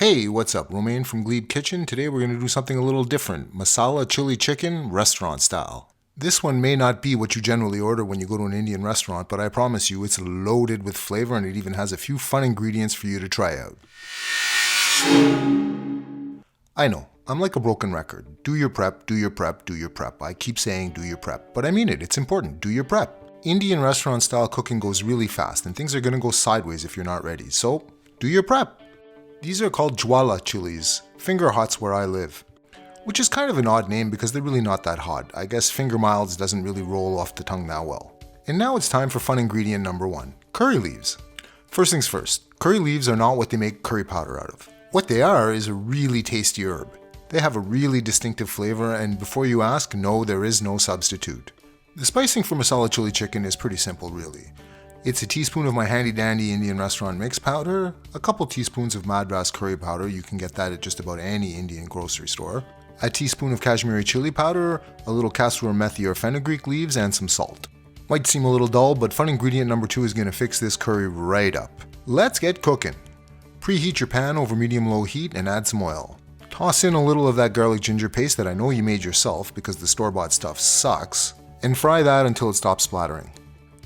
Hey, what's up? Romain from Glebe Kitchen. Today we're going to do something a little different. Masala chili chicken, restaurant style. This one may not be what you generally order when you go to an Indian restaurant, but I promise you it's loaded with flavor and it even has a few fun ingredients for you to try out. I know, I'm like a broken record. Do your prep, do your prep, do your prep. I keep saying do your prep, but I mean it. It's important. Do your prep. Indian restaurant style cooking goes really fast and things are going to go sideways if you're not ready. So, do your prep. These are called jwala chilies, finger hots where I live, which is kind of an odd name because they're really not that hot. I guess finger milds doesn't really roll off the tongue that well. And now it's time for fun ingredient number one, curry leaves. First things first, curry leaves are not what they make curry powder out of. What they are is a really tasty herb. They have a really distinctive flavor and before you ask, no, there is no substitute. The spicing for masala chili chicken is pretty simple really. It's a teaspoon of my handy dandy Indian restaurant mix powder, a couple teaspoons of Madras curry powder, you can get that at just about any Indian grocery store, a teaspoon of Kashmiri chili powder, a little castor methi or fenugreek leaves, and some salt. Might seem a little dull, but fun ingredient number two is going to fix this curry right up. Let's get cooking. Preheat your pan over medium-low heat and add some oil. Toss in a little of that garlic ginger paste that I know you made yourself because the store-bought stuff sucks, and fry that until it stops splattering.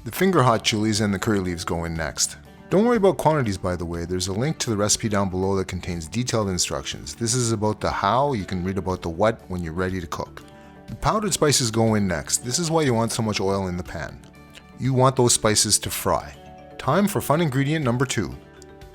The finger hot chilies and the curry leaves go in next. Don't worry about quantities by the way, there's a link to the recipe down below that contains detailed instructions. This is about the how, you can read about the what when you're ready to cook. The powdered spices go in next. This is why you want so much oil in the pan. You want those spices to fry. Time for fun ingredient number two.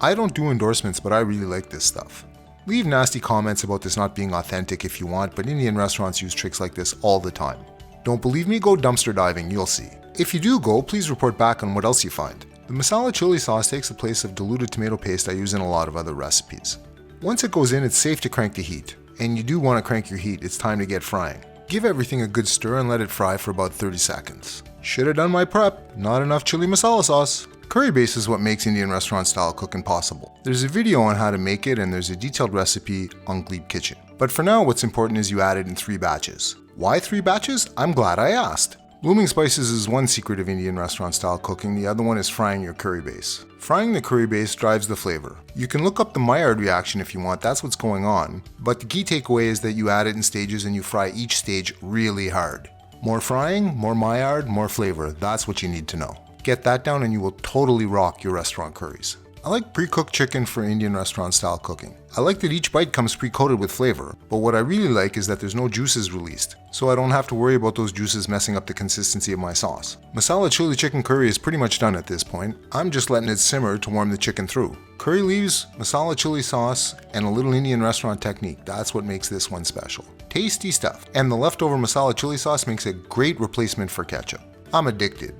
I don't do endorsements, but I really like this stuff. Leave nasty comments about this not being authentic if you want, but Indian restaurants use tricks like this all the time. Don't believe me? Go dumpster diving, you'll see. If you do go, please report back on what else you find. The masala chili sauce takes the place of diluted tomato paste I use in a lot of other recipes. Once it goes in, it's safe to crank the heat. And you do want to crank your heat, it's time to get frying. Give everything a good stir and let it fry for about 30 seconds. Should have done my prep, not enough chili masala sauce. Curry base is what makes Indian restaurant style cooking possible. There's a video on how to make it and there's a detailed recipe on Glebe Kitchen. But for now, what's important is you add it in 3 batches. Why 3 batches? I'm glad I asked. Blooming spices is one secret of Indian restaurant style cooking, the other one is frying your curry base. Frying the curry base drives the flavor. You can look up the Maillard reaction if you want, that's what's going on, but the key takeaway is that you add it in stages and you fry each stage really hard. More frying, more Maillard, more flavor, that's what you need to know. Get that down and you will totally rock your restaurant curries. I like pre-cooked chicken for Indian restaurant style cooking. I like that each bite comes pre-coated with flavor, but what I really like is that there's no juices released, so I don't have to worry about those juices messing up the consistency of my sauce. Masala chili chicken curry is pretty much done at this point. I'm just letting it simmer to warm the chicken through. Curry leaves, masala chili sauce, and a little Indian restaurant technique, that's what makes this one special. Tasty stuff. And the leftover masala chili sauce makes a great replacement for ketchup. I'm addicted.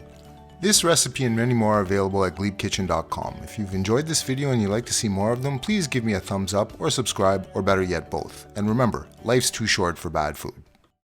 This recipe and many more are available at glebekitchen.com. If you've enjoyed this video and you'd like to see more of them, please give me a thumbs up or subscribe, or better yet both. And remember, life's too short for bad food.